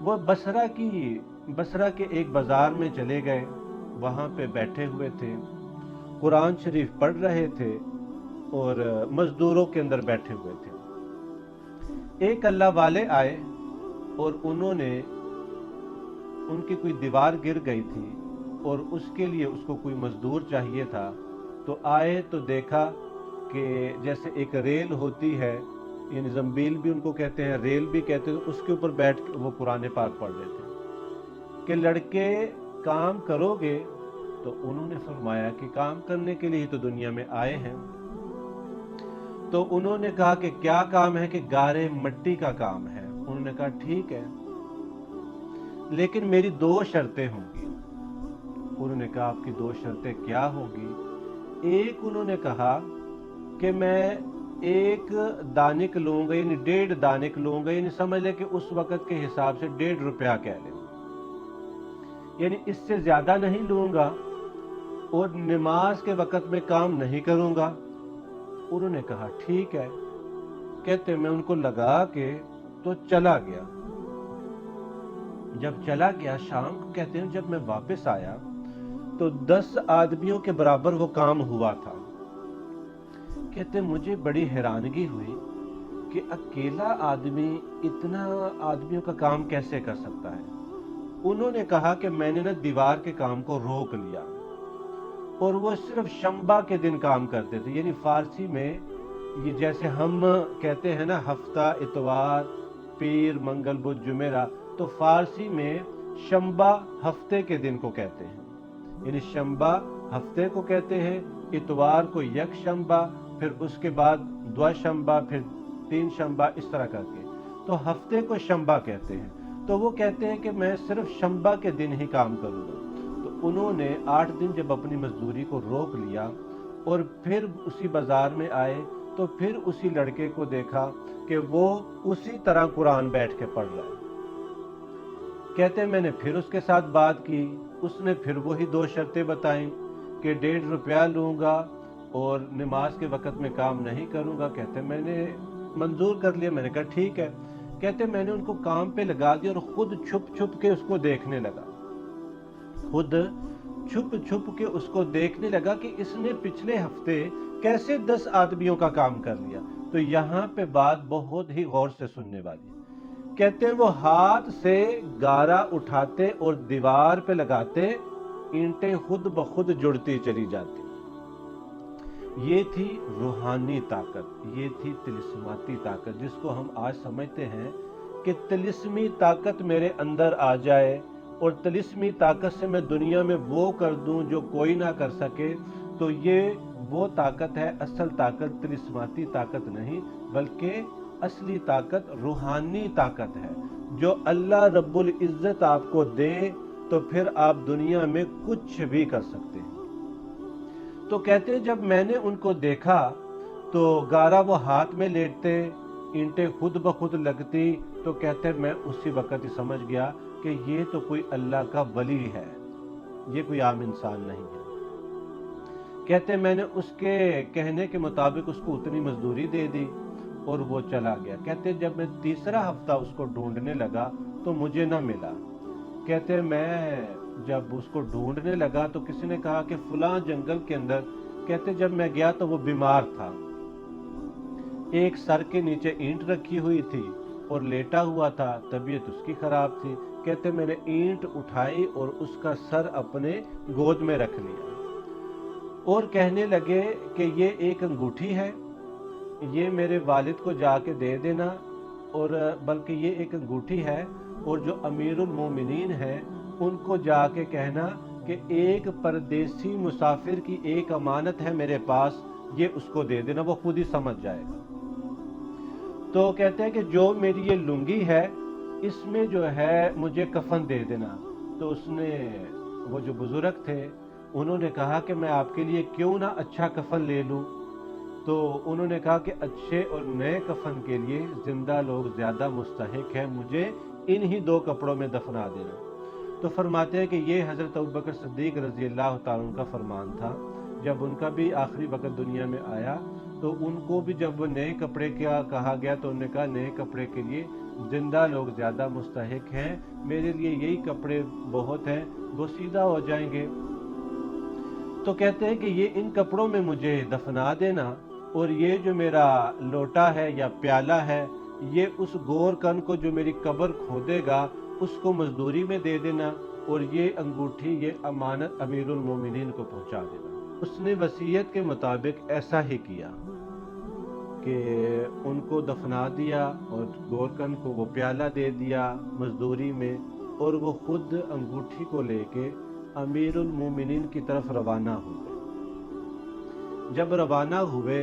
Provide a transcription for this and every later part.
وہ بصرہ کے ایک بازار میں چلے گئے، وہاں پہ بیٹھے ہوئے تھے، قرآن شریف پڑھ رہے تھے اور مزدوروں کے اندر بیٹھے ہوئے تھے۔ ایک اللہ والے آئے اور انہوں نے، ان کی کوئی دیوار گر گئی تھی اور اس کے لیے اس کو کوئی مزدور چاہیے تھا، تو آئے تو دیکھا کہ جیسے ایک ریل ہوتی ہے، یعنی زنبیل بھی ان کو کہتے ہیں، ریل بھی کہتے ہیں، اس کے اوپر بیٹھ کے وہ قرآن پاک پڑھ رہے تھے کہ لڑکے کام کرو گے؟ تو انہوں نے فرمایا کہ کام کرنے کے لیے تو دنیا میں آئے ہیں۔ تو انہوں نے کہا کہ کیا کام ہے؟ کہ گارے مٹی کا کام ہے۔ انہوں نے کہا ٹھیک ہے، لیکن میری 2 شرطیں ہوں گی۔ انہوں نے کہا آپ کی 2 شرطیں کیا ہوگی؟ ایک انہوں نے کہا کہ میں 1 دانک لوں گا، یعنی 1.5 دانک لوں گا، یعنی سمجھ لیں کہ اس وقت کے حساب سے 1.5 روپیہ کہہ لیں، یعنی اس سے زیادہ نہیں لوں گا، اور نماز کے وقت میں کام نہیں کروں گا۔ انہوں نے کہا ٹھیک ہے۔ کہتے میں ان کو لگا کے تو چلا گیا۔ جب چلا گیا شام کو، کہتے ہیں جب میں واپس آیا تو 10 آدمیوں کے برابر وہ کام ہوا تھا۔ کہتے مجھے بڑی حیرانگی ہوئی کہ اکیلا آدمی اتنا آدمیوں کا کام کیسے کر سکتا ہے۔ انہوں نے کہا کہ میں نے دیوار کے کام کو روک لیا، اور وہ صرف شنبہ کے دن کام کرتے تھے، یعنی فارسی میں یہ جیسے ہم کہتے ہیں نا ہفتہ، اتوار، پیر، منگل، بدھ، جمعرہ، تو فارسی میں شنبہ ہفتے کے دن کو کہتے ہیں، یعنی شنبہ ہفتے کو کہتے ہیں، اتوار کو یک شنبہ، پھر اس کے بعد 2 شنبہ، پھر 3 شنبہ، اس طرح کر کے تو ہفتے کو شنبہ کہتے ہیں۔ تو وہ کہتے ہیں کہ میں صرف شنبہ کے دن ہی کام کروں گا۔ تو انہوں نے 8 دن جب اپنی مزدوری کو روک لیا اور پھر اسی بازار میں آئے تو پھر اسی لڑکے کو دیکھا کہ وہ اسی طرح قرآن بیٹھ کے پڑھ رہا ہے۔ کہتے ہیں میں نے پھر اس کے ساتھ بات کی، اس نے پھر وہی 2 شرطیں بتائیں کہ 1.5 روپیہ لوں گا اور نماز کے وقت میں کام نہیں کروں گا۔ کہتے ہیں میں نے منظور کر لیا، میں نے کہا ٹھیک ہے۔ کہتے ہیں میں نے ان کو کام پہ لگا دیا اور خود چھپ چھپ کے اس کو دیکھنے لگا، خود چھپ چھپ کے اس کو دیکھنے لگا کہ اس نے پچھلے ہفتے کیسے 10 آدمیوں کا کام کر لیا۔ تو یہاں پہ بات بہت ہی غور سے سننے والی ہے۔ کہتے ہیں وہ ہاتھ سے گارا اٹھاتے اور دیوار پہ لگاتے، اینٹیں خود بخود جڑتی چلی جاتی۔ یہ تھی روحانی طاقت، یہ تھی طلسماتی طاقت، جس کو ہم آج سمجھتے ہیں کہ طلسمی طاقت میرے اندر آ جائے اور طلسمی طاقت سے میں دنیا میں وہ کر دوں جو کوئی نہ کر سکے، تو یہ وہ طاقت ہے۔ اصل طاقت طلسماتی طاقت نہیں، بلکہ اصلی طاقت روحانی طاقت ہے، جو اللہ رب العزت آپ کو دے تو پھر آپ دنیا میں کچھ بھی کر سکتے ہیں۔ تو کہتے ہیں جب میں نے ان کو دیکھا تو گارا وہ ہاتھ میں لیٹتے، اینٹیں خود بخود لگتی، تو کہتے ہیں میں اسی وقت ہی سمجھ گیا کہ یہ تو کوئی اللہ کا ولی ہے، یہ کوئی عام انسان نہیں ہے۔ کہتے ہیں میں نے اس کے کہنے کے مطابق اس کو اتنی مزدوری دے دی اور وہ چلا گیا۔ کہتے ہیں جب میں تیسرا ہفتہ اس کو ڈھونڈنے لگا تو مجھے نہ ملا۔ کہتے ہیں میں جب اس کو ڈھونڈنے لگا تو کسی نے کہا کہ فلاں جنگل کے اندر، کہتے جب میں گیا تو وہ بیمار تھا، ایک سر کے نیچے اینٹ رکھی ہوئی تھی اور لیٹا ہوا تھا، طبیعت اس کی خراب تھی۔ کہتے میں نے اینٹ اٹھائی اور اس کا سر اپنے گود میں رکھ لیا اور کہنے لگے کہ یہ ایک انگوٹھی ہے، یہ میرے والد کو جا کے دے دینا، اور بلکہ یہ ایک انگوٹھی ہے اور جو امیر المومنین ہیں ان کو جا کے کہنا کہ ایک پردیسی مسافر کی ایک امانت ہے میرے پاس، یہ اس کو دے دینا، وہ خود ہی سمجھ جائے گا۔ تو کہتے ہیں کہ جو میری یہ لنگی ہے اس میں جو ہے مجھے کفن دے دینا۔ تو اس نے، وہ جو بزرگ تھے انہوں نے کہا کہ میں آپ کے لیے کیوں نہ اچھا کفن لے لوں؟ تو انہوں نے کہا کہ اچھے اور نئے کفن کے لیے زندہ لوگ زیادہ مستحق ہیں، مجھے انہی 2 کپڑوں میں دفنا دینا۔ تو فرماتے ہیں کہ یہ حضرت ابوبکر صدیق رضی اللہ تعالیٰ عنہ کا فرمان تھا۔ جب ان کا بھی آخری وقت دنیا میں آیا تو ان کو بھی جب وہ نئے کپڑے کیا کہا گیا تو انہوں نے کہا نئے کپڑے کے لیے زندہ لوگ زیادہ مستحق ہیں، میرے لیے یہی کپڑے بہت ہیں، وہ سیدھا ہو جائیں گے۔ تو کہتے ہیں کہ یہ ان کپڑوں میں مجھے دفنا دینا، اور یہ جو میرا لوٹا ہے یا پیالہ ہے، یہ اس گور کن کو جو میری قبر کھودے گا اس کو مزدوری میں دے دینا، اور یہ انگوٹھی، یہ امانت امیر المومنین کو پہنچا دینا۔ اس نے وصیت کے مطابق ایسا ہی کیا کہ ان کو دفنا دیا، اور گورکن کو وہ پیالہ دے دیا مزدوری میں، اور وہ خود انگوٹھی کو لے کے امیر المومنین کی طرف روانہ ہوئے۔ جب روانہ ہوئے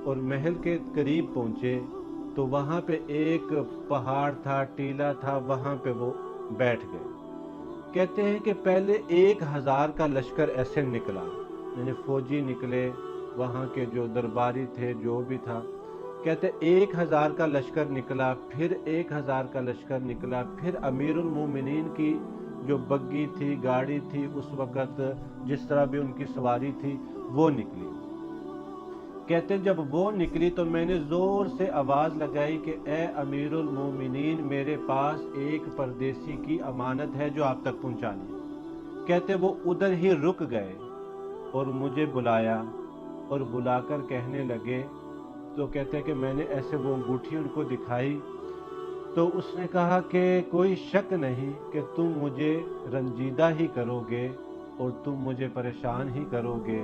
اور محل کے قریب پہنچے تو وہاں پہ ایک پہاڑ تھا، ٹیلہ تھا، وہاں پہ وہ بیٹھ گئے۔ کہتے ہیں کہ پہلے 1000 کا لشکر ایسے نکلا، یعنی فوجی نکلے، وہاں کے جو درباری تھے، جو بھی تھا، کہتے 1000 کا لشکر نکلا، پھر 1000 کا لشکر نکلا، پھر امیر المومنین کی جو بگی تھی، گاڑی تھی، اس وقت جس طرح بھی ان کی سواری تھی وہ نکلی۔ کہتے جب وہ نکلی تو میں نے زور سے آواز لگائی کہ اے امیر المومنین، میرے پاس ایک پردیسی کی امانت ہے جو آپ تک پہنچانی ہے۔ کہتے وہ ادھر ہی رک گئے اور مجھے بلایا، اور بلا کر کہنے لگے، تو کہتے کہ میں نے ایسے وہ انگوٹھی ان کو دکھائی، تو اس نے کہا کہ کوئی شک نہیں کہ تم مجھے رنجیدہ ہی کرو گے اور تم مجھے پریشان ہی کرو گے۔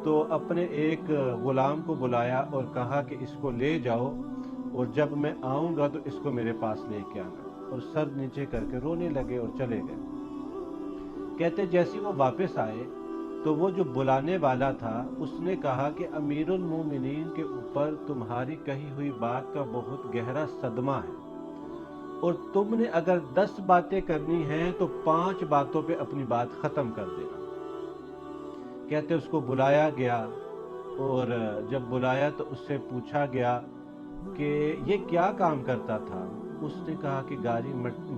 تو اپنے ایک غلام کو بلایا اور کہا کہ اس کو لے جاؤ، اور جب میں آؤں گا تو اس کو میرے پاس لے کے آنا، اور سر نیچے کر کے رونے لگے اور چلے گئے۔ کہتے جیسے وہ واپس آئے تو وہ جو بلانے والا تھا اس نے کہا کہ امیر المومنین کے اوپر تمہاری کہی ہوئی بات کا بہت گہرا صدمہ ہے، اور تم نے اگر 10 باتیں کرنی ہیں تو 5 باتوں پہ اپنی بات ختم کر دینا۔ کہتے اس کو بلایا گیا، اور جب بلایا تو اس سے پوچھا گیا کہ یہ کیا کام کرتا تھا۔ اس نے کہا کہ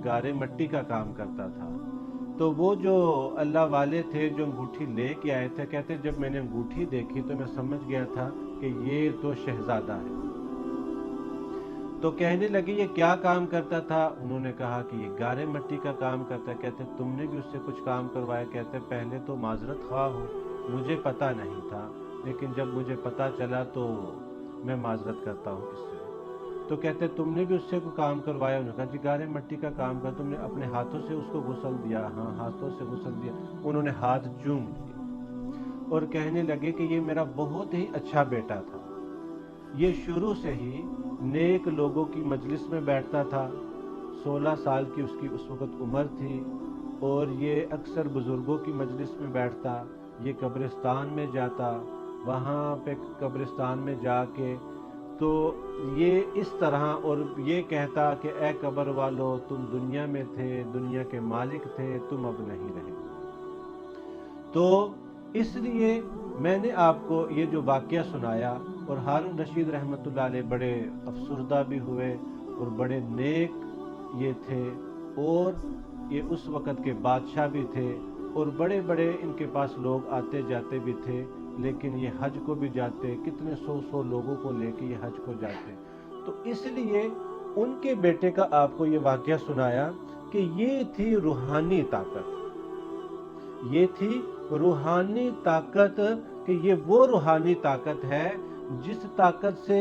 گارے مٹی کا کام کرتا تھا۔ تو وہ جو اللہ والے تھے جو انگوٹھی لے کے آئے تھے، کہتے جب میں نے انگوٹھی دیکھی تو میں سمجھ گیا تھا کہ یہ تو شہزادہ ہے۔ تو کہنے لگے یہ کیا کام کرتا تھا؟ انہوں نے کہا کہ یہ گارے مٹی کا کام کرتا ہے۔ کہتے تم نے بھی اس سے کچھ کام کروایا؟ کہتے پہلے تو معذرت خواہ ہوں، مجھے پتہ نہیں تھا، لیکن جب مجھے پتہ چلا تو میں معذرت کرتا ہوں اس سے۔ تو کہتے تم نے بھی اس سے کوئی کام کروایا؟ انہوں نے کہا جی گارے مٹی کا کام کر، تم نے اپنے ہاتھوں سے اس کو غسل دیا؟ ہاں ہاتھوں سے غسل دیا۔ انہوں نے ہاتھ چوم لیے اور کہنے لگے کہ یہ میرا بہت ہی اچھا بیٹا تھا، یہ شروع سے ہی نیک لوگوں کی مجلس میں بیٹھتا تھا، 16 سال کی اس کی اس وقت عمر تھی، اور یہ اکثر بزرگوں کی مجلس میں بیٹھتا، یہ قبرستان میں جاتا، وہاں پہ قبرستان میں جا کے تو یہ اس طرح اور یہ کہتا کہ اے قبر والو، تم دنیا میں تھے، دنیا کے مالک تھے، تم اب نہیں رہے۔ تو اس لیے میں نے آپ کو یہ جو واقعہ سنایا، اور ہارون رشید رحمۃ اللہ علیہ بڑے افسردہ بھی ہوئے اور بڑے نیک یہ تھے، اور یہ اس وقت کے بادشاہ بھی تھے، اور بڑے بڑے ان کے پاس لوگ آتے جاتے بھی تھے، لیکن یہ حج کو بھی جاتے، کتنے 100 لوگوں کو لے کے یہ حج کو جاتے۔ تو اس لیے ان کے بیٹے کا آپ کو یہ واقعہ سنایا کہ یہ تھی روحانی طاقت، یہ تھی روحانی طاقت، کہ یہ وہ روحانی طاقت ہے جس طاقت سے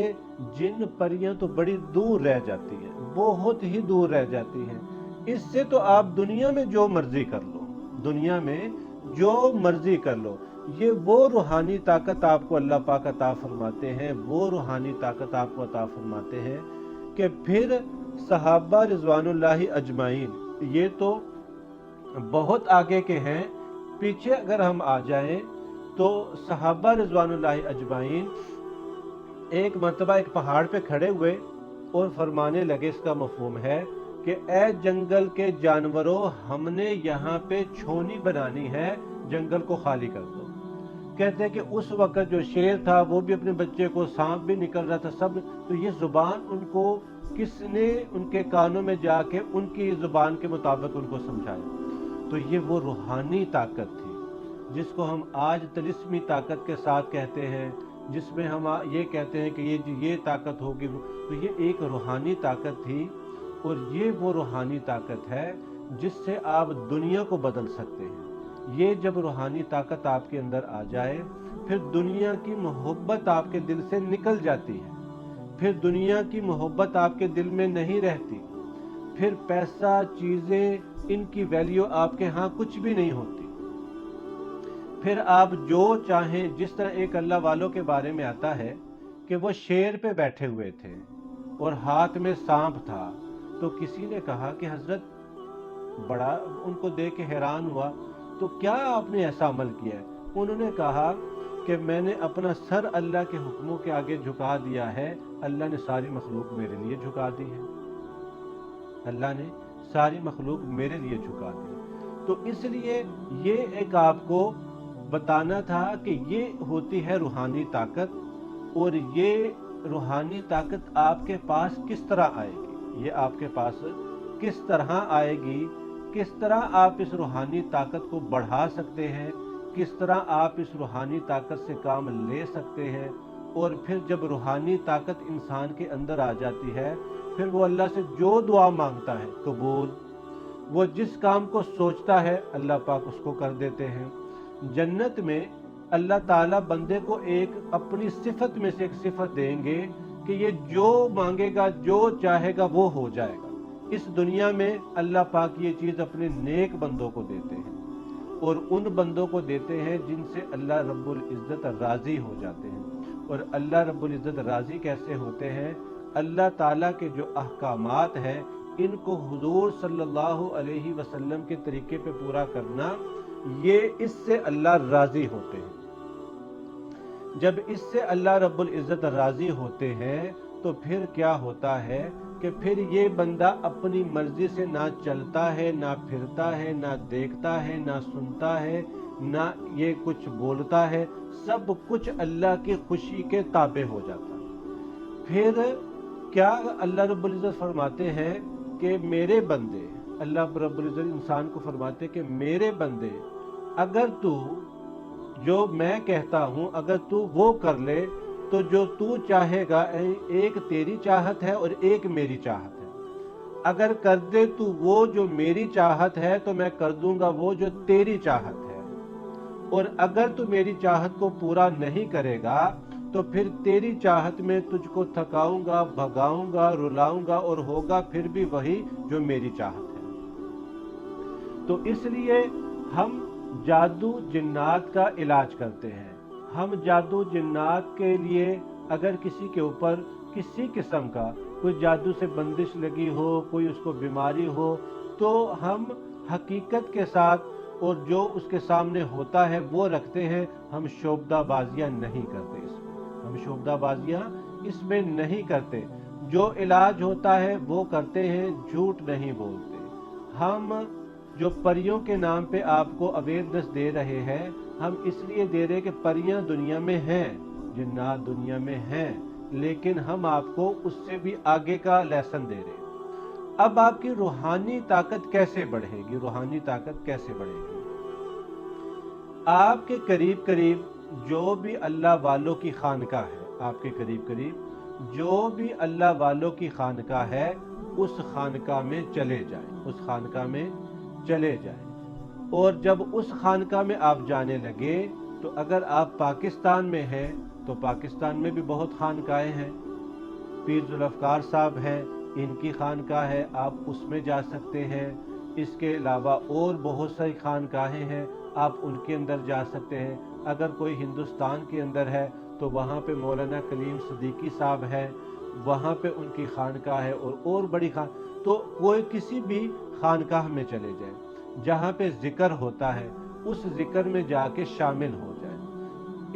جن پریاں تو بڑی دور رہ جاتی ہیں، بہت ہی دور رہ جاتی ہیں۔ اس سے تو آپ دنیا میں جو مرضی کر لو، دنیا میں جو مرضی کر لو، یہ وہ روحانی طاقت آپ کو اللہ پاک عطا فرماتے ہیں، وہ روحانی طاقت آپ کو عطا فرماتے ہیں کہ پھر صحابہ رضوان اللہ اجمعین یہ تو بہت آگے کے ہیں، پیچھے اگر ہم آ جائیں تو صحابہ رضوان اللہ اجمعین ایک مرتبہ ایک پہاڑ پہ کھڑے ہوئے اور فرمانے لگے، اس کا مفہوم ہے کہ اے جنگل کے جانوروں، ہم نے یہاں پہ چھونی بنانی ہے، جنگل کو خالی کر دو۔ کہتے ہیں کہ اس وقت جو شیر تھا وہ بھی اپنے بچے کو، سانپ بھی نکل رہا تھا، سب، تو یہ زبان ان کو کس نے ان کے کانوں میں جا کے ان کی زبان کے مطابق ان کو سمجھایا۔ تو یہ وہ روحانی طاقت تھی جس کو ہم آج طلسمی طاقت کے ساتھ کہتے ہیں، جس میں ہم یہ کہتے ہیں کہ یہ طاقت ہوگی، تو یہ ایک روحانی طاقت تھی، اور یہ وہ روحانی طاقت ہے جس سے آپ دنیا کو بدل سکتے ہیں۔ یہ جب روحانی طاقت آپ کے اندر آ جائے پھر دنیا کی محبت آپ کے دل سے نکل جاتی ہے، پھر دنیا کی محبت آپ کے دل میں نہیں رہتی، پھر پیسہ، چیزیں، ان کی ویلیو آپ کے ہاں کچھ بھی نہیں ہوتی۔ پھر آپ جو چاہیں، جس طرح ایک اللہ والوں کے بارے میں آتا ہے کہ وہ شیر پہ بیٹھے ہوئے تھے اور ہاتھ میں سانپ تھا، تو کسی نے کہا کہ حضرت، بڑا ان کو دیکھ کے حیران ہوا، تو کیا آپ نے ایسا عمل کیا ہے؟ انہوں نے کہا کہ میں نے اپنا سر اللہ کے حکموں کے آگے جھکا دیا ہے، اللہ نے ساری مخلوق میرے لیے جھکا دی ہے، اللہ نے ساری مخلوق میرے لیے جھکا دی۔ تو اس لیے یہ ایک آپ کو بتانا تھا کہ یہ ہوتی ہے روحانی طاقت، اور یہ روحانی طاقت آپ کے پاس کس طرح آئے گی، یہ آپ کے پاس کس طرح آئے گی، کس طرح آپ اس روحانی طاقت کو بڑھا سکتے ہیں، کس طرح آپ اس روحانی طاقت سے کام لے سکتے ہیں۔ اور پھر جب روحانی طاقت انسان کے اندر آ جاتی ہے پھر وہ اللہ سے جو دعا مانگتا ہے قبول، وہ جس کام کو سوچتا ہے اللہ پاک اس کو کر دیتے ہیں۔ جنت میں اللہ تعالیٰ بندے کو ایک اپنی صفت میں سے ایک صفت دیں گے کہ یہ جو مانگے گا، جو چاہے گا وہ ہو جائے گا۔ اس دنیا میں اللہ پاک یہ چیز اپنے نیک بندوں کو دیتے ہیں، اور ان بندوں کو دیتے ہیں جن سے اللہ رب العزت راضی ہو جاتے ہیں۔ اور اللہ رب العزت راضی کیسے ہوتے ہیں؟ اللہ تعالیٰ کے جو احکامات ہیں ان کو حضور صلی اللہ علیہ وسلم کے طریقے پہ پورا کرنا، یہ اس سے اللہ راضی ہوتے ہیں۔ جب اس سے اللہ رب العزت راضی ہوتے ہیں تو پھر کیا ہوتا ہے کہ پھر یہ بندہ اپنی مرضی سے نہ چلتا ہے، نہ پھرتا ہے، نہ دیکھتا ہے، نہ سنتا ہے، نہ یہ کچھ بولتا ہے، سب کچھ اللہ کی خوشی کے تابع ہو جاتا ہے۔ پھر کیا اللہ رب العزت فرماتے ہیں کہ میرے بندے، اللہ رب العزت انسان کو فرماتے کہ میرے بندے، اگر تو جو میں کہتا ہوں اگر تو وہ کر لے تو جو تو چاہے گا، ایک تیری چاہت ہے اور ایک میری چاہت ہے، اگر کر دے تو وہ جو میری چاہت ہے تو میں کر دوں گا وہ جو تیری چاہت ہے، اور اگر تو میری چاہت کو پورا نہیں کرے گا تو پھر تیری چاہت میں تجھ کو تھکاؤں گا، بھگاؤں گا، رلاؤں گا، اور ہوگا پھر بھی وہی جو میری چاہت ہے۔ تو اس لیے ہم جادو جنات کا علاج کرتے ہیں۔ ہم جادو جنات کے لیے اگر کسی کے اوپر کسی قسم کا کوئی جادو سے بندش لگی ہو، کوئی اس کو بیماری ہو، تو ہم حقیقت کے ساتھ اور جو اس کے سامنے ہوتا ہے وہ رکھتے ہیں، ہم شعبدہ بازیاں نہیں کرتے اس میں، ہم شعبدہ بازیاں اس میں نہیں کرتے، جو علاج ہوتا ہے وہ کرتے ہیں، جھوٹ نہیں بولتے۔ ہم جو پریوں کے نام پہ آپ کو اویئرنس دے رہے ہیں، ہم اس لیے دے رہے کہ پریاں دنیا میں ہیں، جنات دنیا میں ہیں، لیکن ہم آپ کو اس سے بھی آگے کا لیسن دے رہے ہیں۔ اب آپ کی روحانی طاقت کیسے بڑھے گی؟ روحانی طاقت کیسے بڑھے گی؟ آپ کے قریب قریب جو بھی اللہ والوں کی خانقاہ ہے، آپ کے قریب قریب جو بھی اللہ والوں کی خانقاہ ہے، اس خانقاہ میں چلے جائیں، اس خانقاہ میں چلے جائیں۔ اور جب اس خانقاہ میں آپ جانے لگے تو اگر آپ پاکستان میں ہیں تو پاکستان میں بھی بہت خانقاہیں ہیں، پیر ذوالفقار صاحب ہیں، ان کی خانقاہ ہے، آپ اس میں جا سکتے ہیں۔ اس کے علاوہ اور بہت ساری خانقاہیں ہیں، آپ ان کے اندر جا سکتے ہیں۔ اگر کوئی ہندوستان کے اندر ہے تو وہاں پہ مولانا کلیم صدیقی صاحب ہے، وہاں پہ ان کی خانقاہ ہے، اور بڑی تو کوئی کسی بھی خانقاہ میں چلے جائیں، جہاں پہ ذکر ہوتا ہے اس ذکر میں جا کے شامل ہو جائیں۔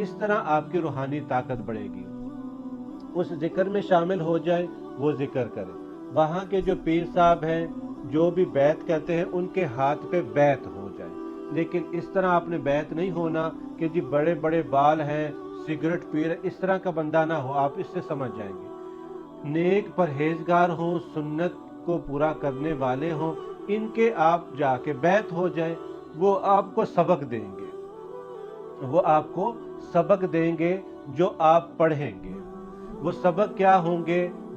اس طرح آپ کی روحانی طاقت بڑھے گی۔ اس ذکر میں شامل ہو جائیں، وہ ذکر کریں۔ وہاں کے جو پیر صاحب ہیں جو بھی بیعت کرتے ہیں ان کے ہاتھ پہ بیعت ہو جائے، لیکن اس طرح آپ نے بیعت نہیں ہونا کہ جی بڑے بڑے بال ہیں، سگریٹ پی رہے، اس طرح کا بندہ نہ ہو، آپ اس سے سمجھ جائیں گے۔ نیک پرہیزگار ہوں، سنت کو پورا کرنے والے ہوں، ان کے آپ جا کے بیعت ہو جائیں، وہ آپ کو سبق دیں گے، وہ آپ کو سبق دیں گے جو آپ پڑھیں گے۔ وہ سبق کیا ہوں گے؟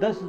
10